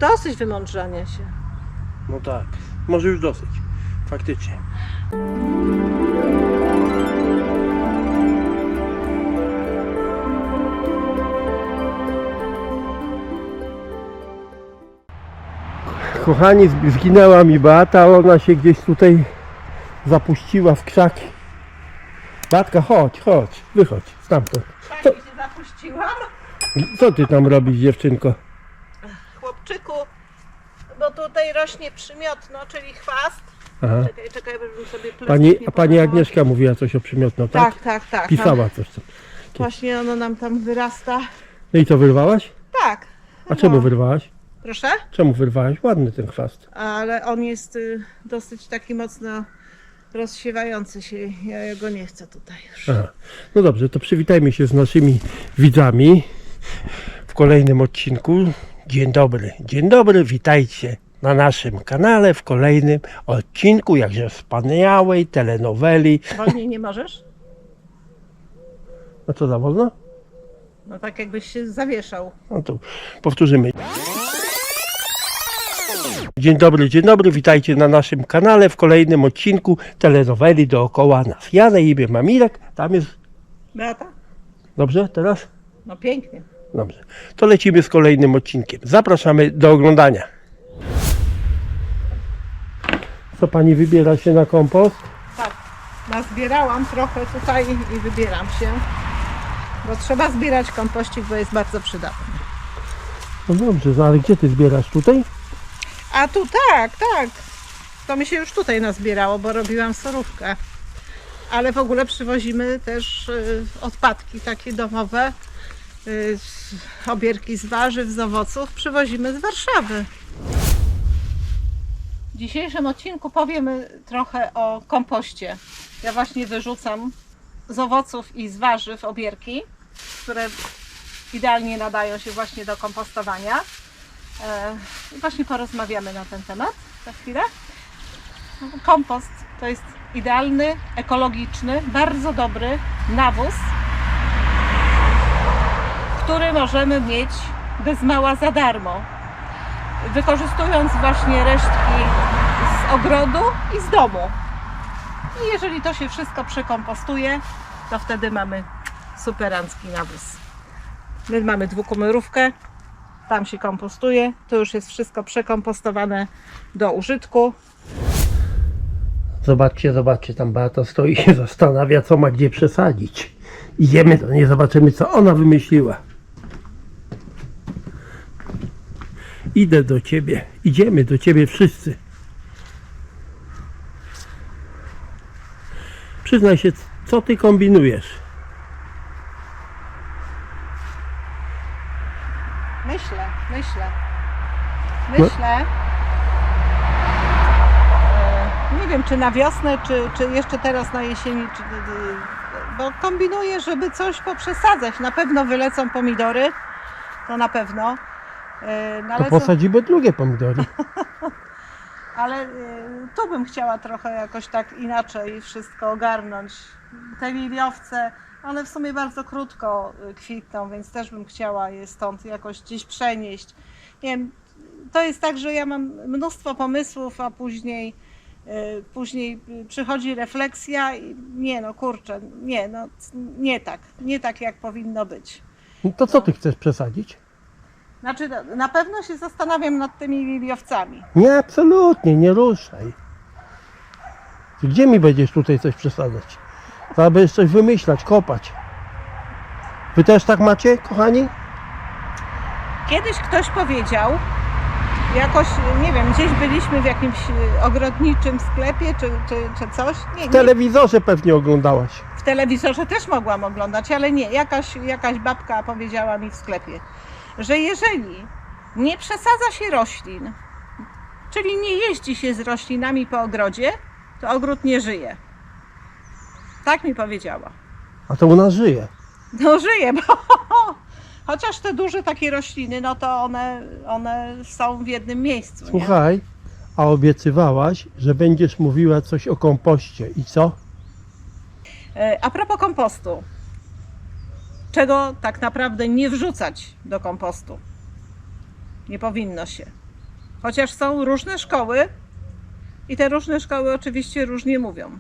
Dosyć wymądrzania się. No tak, może już dosyć, faktycznie. Kochani, zginęła mi Beata, ona się gdzieś tutaj zapuściła w krzaki. Beatka, chodź, wychodź stamtąd. Tak mi się zapuściłam. Co ty tam robisz, dziewczynko? Chłopczyku, bo tutaj rośnie przymiotno, czyli chwast. Aha. Czekaj, żebym sobie pleców Pani nie pochowała. Agnieszka mówiła coś o przymiotno, tak? Tak. Pisała coś tam. Właśnie ono nam tam wyrasta. No i co, wyrwałaś? Tak. A czemu wyrwałaś? Proszę? Czemu wyrwałaś? Ładny ten chwast. Ale on jest dosyć taki mocno rozsiewający się. Ja go nie chcę tutaj już. Aha. No dobrze, to przywitajmy się z naszymi widzami w kolejnym odcinku. Dzień dobry, witajcie na naszym kanale w kolejnym odcinku jakże wspaniałej telenoweli. Wolniej nie możesz? No co, za wolno? No tak jakbyś się zawieszał. No to powtórzymy. Dzień dobry, witajcie na naszym kanale w kolejnym odcinku telenoweli dookoła nas. Ja na imię mam Mirek, tam jest... Beata? Dobrze teraz? No pięknie. Dobrze, to lecimy z kolejnym odcinkiem. Zapraszamy do oglądania. Co pani wybiera się na kompost? Tak, nazbierałam trochę tutaj i wybieram się. Bo trzeba zbierać kompościk, bo jest bardzo przydatny. No dobrze, no ale gdzie ty zbierasz? Tutaj? A tu tak. To mi się już tutaj nazbierało, bo robiłam sorówkę. Ale w ogóle przywozimy też odpadki takie domowe, obierki z warzyw, z owoców przywozimy z Warszawy. W dzisiejszym odcinku powiemy trochę o kompoście. Ja właśnie wyrzucam z owoców i z warzyw obierki, które idealnie nadają się właśnie do kompostowania. I właśnie porozmawiamy na ten temat za chwilę. Kompost to jest idealny, ekologiczny, bardzo dobry nawóz, który możemy mieć bez mała za darmo, wykorzystując właśnie resztki z ogrodu i z domu. I jeżeli to się wszystko przekompostuje, to wtedy mamy superancki nawóz. My mamy dwukomorówkę, tam się kompostuje, to już jest wszystko przekompostowane do użytku. Zobaczcie, tam Beata stoi i się zastanawia, co ma gdzie przesadzić. Idziemy do niej, zobaczymy, co ona wymyśliła. Idziemy do ciebie wszyscy. Przyznaj się, co ty kombinujesz? Myślę. Nie wiem, czy na wiosnę, czy jeszcze teraz na jesieni, bo kombinuję, żeby coś poprzesadzać. Na pewno wylecą pomidory, to na pewno. No, To posadzimy drugie pomidory. ale tu bym chciała trochę jakoś tak inaczej wszystko ogarnąć. Te liliowce, one w sumie bardzo krótko kwitną, więc też bym chciała je stąd jakoś gdzieś przenieść. Nie wiem, to jest tak, że ja mam mnóstwo pomysłów, a później przychodzi refleksja i nie tak jak powinno być. No to co ty chcesz przesadzić? Znaczy, na pewno się zastanawiam nad tymi liliowcami. Nie, absolutnie, nie ruszaj. Gdzie mi będziesz tutaj coś przesadzać? Trzeba by coś wymyślać, kopać. Wy też tak macie, kochani? Kiedyś ktoś powiedział, jakoś, nie wiem, gdzieś byliśmy w jakimś ogrodniczym sklepie czy coś. W telewizorze pewnie oglądałaś. W telewizorze też mogłam oglądać, ale nie. Jakaś babka powiedziała mi w sklepie, że jeżeli nie przesadza się roślin, czyli nie jeździ się z roślinami po ogrodzie, to ogród nie żyje. Tak mi powiedziała. A to u nas żyje. No żyje, bo chociaż te duże takie rośliny, no to one są w jednym miejscu. Nie? Słuchaj, a obiecywałaś, że będziesz mówiła coś o kompoście. I co? A propos kompostu. Czego tak naprawdę nie wrzucać do kompostu? Nie powinno się. Chociaż są różne szkoły i te różne szkoły oczywiście różnie mówią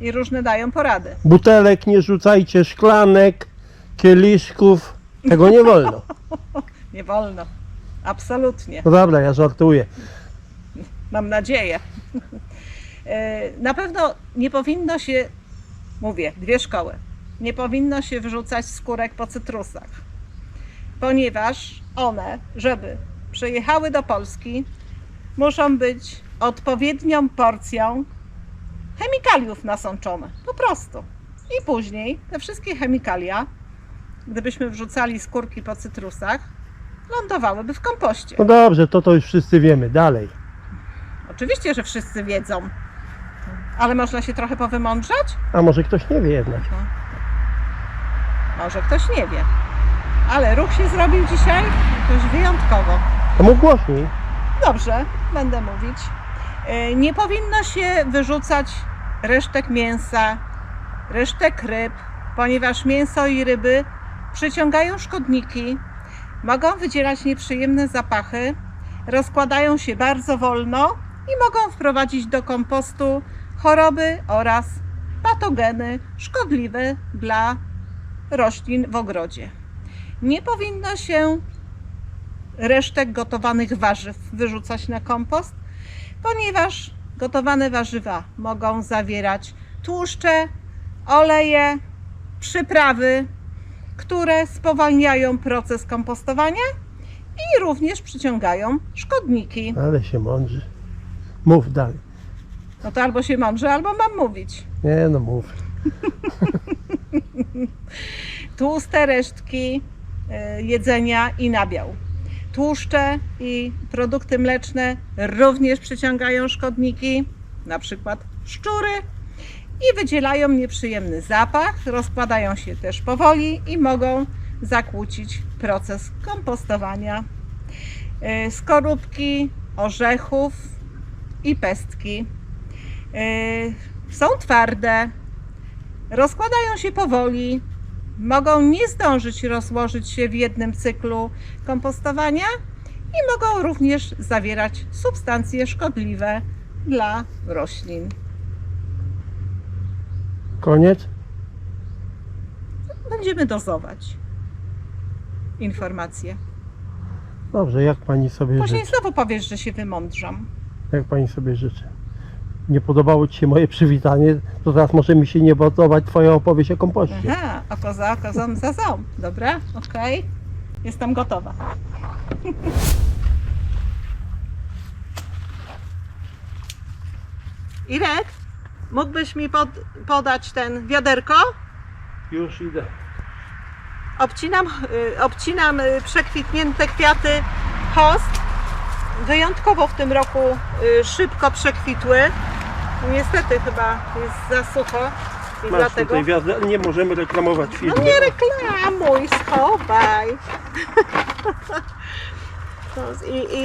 i różne dają porady. Butelek nie rzucajcie, szklanek, kieliszków. Tego nie wolno. Nie wolno. Absolutnie. No dobra, ja żartuję. Mam nadzieję. Na pewno nie powinno się, mówię, dwie szkoły, nie powinno się wrzucać skórek po cytrusach, ponieważ one, żeby przyjechały do Polski, muszą być odpowiednią porcją chemikaliów nasączone. Po prostu. I później te wszystkie chemikalia, gdybyśmy wrzucali skórki po cytrusach, lądowałyby w kompoście. No dobrze, to już wszyscy wiemy. Dalej. Oczywiście, że wszyscy wiedzą, ale można się trochę powymądrzać? A może ktoś nie wie jednak. Może ktoś nie wie. Ale ruch się zrobił dzisiaj jakoś wyjątkowo. A mów głośniej. Dobrze, będę mówić. Nie powinno się wyrzucać resztek mięsa, resztek ryb, ponieważ mięso i ryby przyciągają szkodniki, mogą wydzielać nieprzyjemne zapachy, rozkładają się bardzo wolno i mogą wprowadzić do kompostu choroby oraz patogeny szkodliwe dla roślin w ogrodzie. Nie powinno się resztek gotowanych warzyw wyrzucać na kompost, ponieważ gotowane warzywa mogą zawierać tłuszcze, oleje, przyprawy, które spowalniają proces kompostowania i również przyciągają szkodniki. Ale się mądrzy. Mów dalej. No to albo się mądrze, albo mam mówić. Nie no, mów. Tłuste resztki jedzenia i nabiał. Tłuszcze i produkty mleczne również przyciągają szkodniki, na przykład szczury, i wydzielają nieprzyjemny zapach, rozkładają się też powoli i mogą zakłócić proces kompostowania. Skorupki orzechów i pestki są twarde, rozkładają się powoli, mogą nie zdążyć rozłożyć się w jednym cyklu kompostowania i mogą również zawierać substancje szkodliwe dla roślin. Koniec? Będziemy dozować informacje. Dobrze, jak pani sobie Później życzy? znowu powiesz, że się wymądrzam. Jak pani sobie życzy? Nie podobało ci się moje przywitanie, to teraz może mi się nie podobać twoja opowieść o kompoście. Aha, oko za oko, ząb za ząb. Dobra, okej. Jestem gotowa. Irek, mógłbyś mi podać ten wiaderko? Już idę. Obcinam przekwitnięte kwiaty host. Wyjątkowo w tym roku szybko przekwitły. Niestety chyba jest za sucho i Masz dlatego... tutaj wiadę, nie możemy reklamować filmu. No nie reklamuj, schowaj.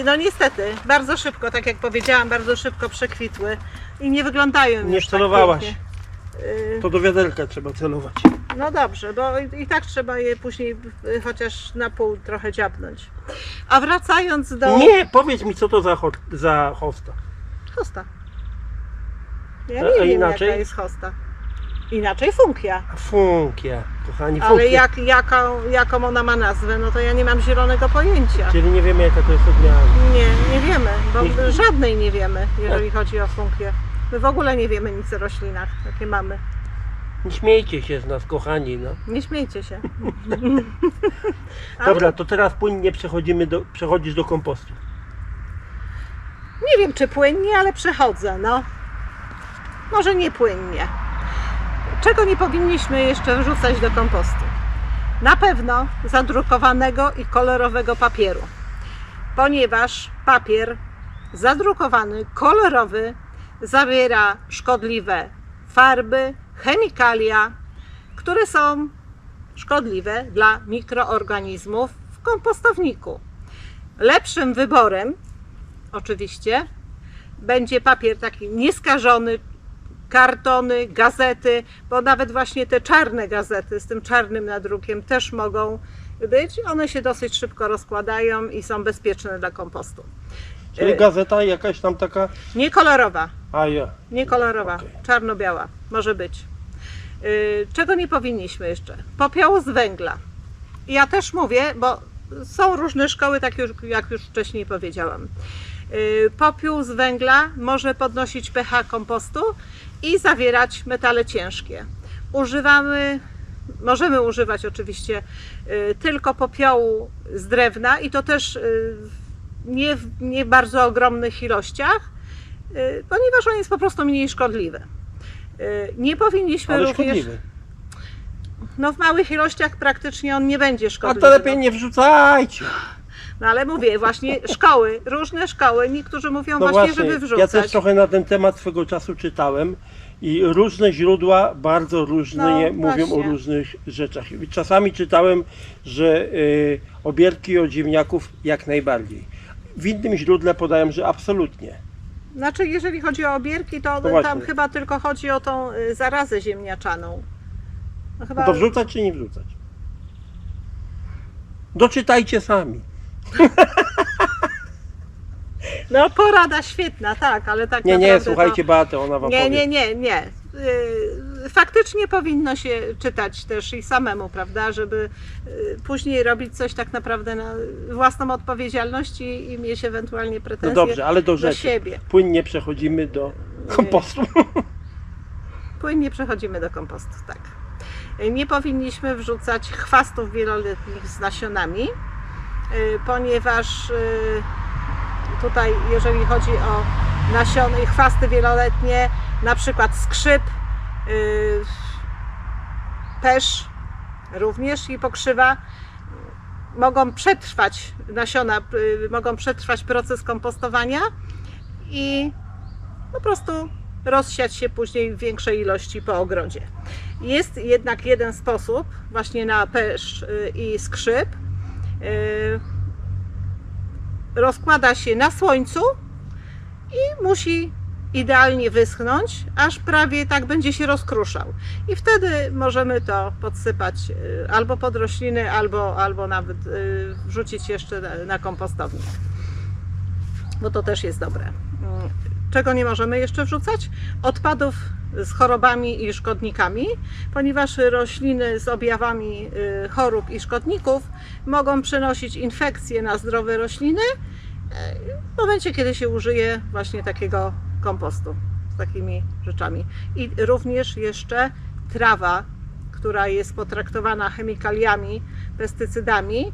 No niestety, bardzo szybko, tak jak powiedziałam, bardzo szybko przekwitły i nie wyglądają Nie już tak celowałaś. pięknie. To do wiaderka trzeba celować. No dobrze, bo i tak trzeba je później chociaż na pół trochę dziabnąć. A wracając do... Nie, powiedz mi co to za hosta. Hosta. Ja A nie wiem, inaczej? jaka jest hosta. Inaczej funkia. Funkia, kochani, Ale funkia. jaką ona ma nazwę, no to ja nie mam zielonego pojęcia. Czyli nie wiemy jaka to jest odmiana. Nie wiemy, bo Nie- żadnej nie wiemy, jeżeli chodzi o funkię. My w ogóle nie wiemy nic o roślinach, jakie mamy. Nie śmiejcie się z nas, kochani, no. Nie śmiejcie się. Dobra, to teraz płynnie przechodzisz do kompostu. Nie wiem, czy płynnie, ale przechodzę, no. Może nie płynnie. Czego nie powinniśmy jeszcze wrzucać do kompostu? Na pewno zadrukowanego i kolorowego papieru, ponieważ papier zadrukowany, kolorowy zawiera szkodliwe farby, chemikalia, które są szkodliwe dla mikroorganizmów w kompostowniku. Lepszym wyborem oczywiście będzie papier taki nieskażony, kartony, gazety, bo nawet właśnie te czarne gazety z tym czarnym nadrukiem też mogą być. One się dosyć szybko rozkładają i są bezpieczne dla kompostu. Czyli gazeta jakaś tam taka... Niekolorowa, A ja. niekolorowa, Okej. czarno-biała może być. Czego nie powinniśmy jeszcze? Popiołu z węgla. Ja też mówię, bo są różne szkoły, tak jak już wcześniej powiedziałam. Popiół z węgla może podnosić pH kompostu i zawierać metale ciężkie. Możemy używać oczywiście tylko popiołu z drewna i to też w nie bardzo ogromnych ilościach, ponieważ on jest po prostu mniej szkodliwy. Nie powinniśmy Ale również... szkodliwy. No w małych ilościach praktycznie on nie będzie A szkodliwy. to lepiej nie wrzucajcie. No ale mówię, właśnie szkoły, różne szkoły, niektórzy mówią No właśnie, żeby wrzucać. ja też trochę na ten temat swego czasu czytałem i różne źródła bardzo różnie No, mówią o właśnie. różnych rzeczach. I czasami czytałem, że obierki od ziemniaków jak najbardziej. W innym źródle podają, że absolutnie. Znaczy, jeżeli chodzi o obierki, to No tam właśnie. chyba tylko chodzi o tą zarazę ziemniaczaną. No, chyba... To wrzucać czy nie wrzucać? Doczytajcie sami. No porada świetna, tak, ale tak Nie, naprawdę słuchajcie Beatę, ona wam powie. Nie. Faktycznie powinno się czytać też i samemu, prawda, żeby później robić coś tak naprawdę na własną odpowiedzialność i mieć ewentualnie No pretensje dobrze, ale do do rzeczy. siebie. Płynnie przechodzimy do kompostu. Płynnie przechodzimy do kompostu, tak. Nie powinniśmy wrzucać chwastów wieloletnich z nasionami, ponieważ tutaj, jeżeli chodzi o nasiony i chwasty wieloletnie, na przykład skrzyp, pesz również i pokrzywa, mogą przetrwać nasiona, mogą przetrwać proces kompostowania i po prostu rozsiać się później w większej ilości po ogrodzie. Jest jednak jeden sposób właśnie na pesz i skrzyp. Rozkłada się na słońcu i musi idealnie wyschnąć, aż prawie tak będzie się rozkruszał. I wtedy możemy to podsypać albo pod rośliny, albo nawet wrzucić jeszcze na kompostownik. Bo to też jest dobre. Czego nie możemy jeszcze wrzucać? Odpadów z chorobami i szkodnikami, ponieważ rośliny z objawami chorób i szkodników mogą przenosić infekcje na zdrowe rośliny w momencie, kiedy się użyje właśnie takiego kompostu z takimi rzeczami. I również jeszcze trawa, która jest potraktowana chemikaliami, pestycydami,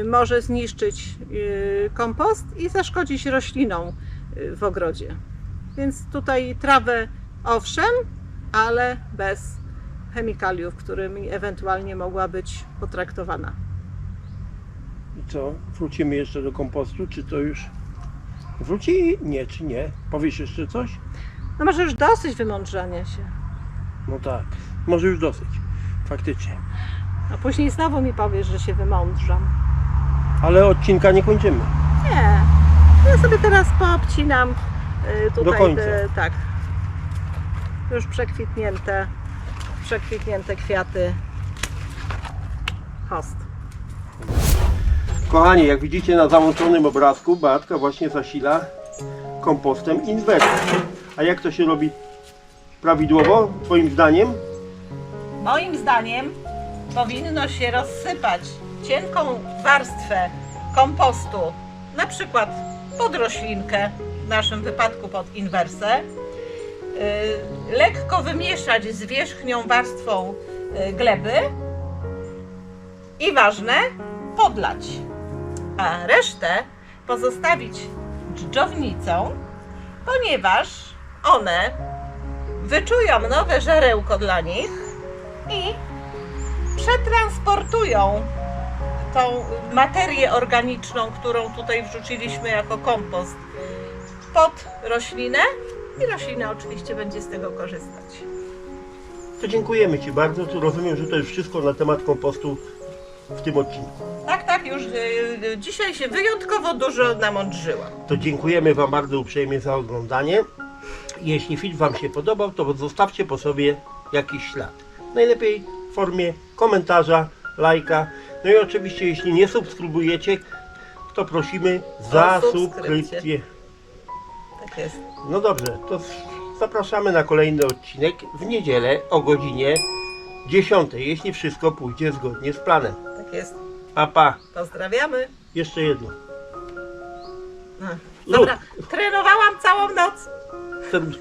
może zniszczyć kompost i zaszkodzić roślinom w ogrodzie. Więc tutaj trawę owszem, ale bez chemikaliów, którymi ewentualnie mogła być potraktowana. I co? Wrócimy jeszcze do kompostu, czy to już wróci? Nie, czy nie? Powiesz jeszcze coś? No może już dosyć wymądrzania się. No tak, może już dosyć, faktycznie. A później znowu mi powiesz, że się wymądrzam. Ale odcinka nie kończymy. Nie. Ja sobie teraz poobcinam tutaj Do końca. tak. Już przekwitnięte kwiaty host. Kochani, jak widzicie na załączonym obrazku, Beatka właśnie zasila kompostem inwers. A jak to się robi prawidłowo, twoim zdaniem? Moim zdaniem powinno się rozsypać cienką warstwę kompostu, na przykład pod roślinkę, w naszym wypadku pod inwersę, lekko wymieszać z wierzchnią warstwą gleby i ważne, podlać, a resztę pozostawić dżdżownicą, ponieważ one wyczują nowe żarełko dla nich i przetransportują tą materię organiczną, którą tutaj wrzuciliśmy jako kompost, pod roślinę i roślina oczywiście będzie z tego korzystać. To dziękujemy Ci bardzo. To rozumiem, że to już wszystko na temat kompostu w tym odcinku. Tak, już dzisiaj się wyjątkowo dużo namądrzyłam. To dziękujemy Wam bardzo uprzejmie za oglądanie. Jeśli film Wam się podobał, to zostawcie po sobie jakiś ślad. Najlepiej w formie komentarza lajka. No i oczywiście, jeśli nie subskrybujecie, to prosimy za subskrypcję. Tak jest. No dobrze, to zapraszamy na kolejny odcinek w niedzielę o godzinie 10, jeśli wszystko pójdzie zgodnie z planem. Tak jest. Pa, pa. Pozdrawiamy. Jeszcze jedno. Dobra, trenowałam całą noc. Ten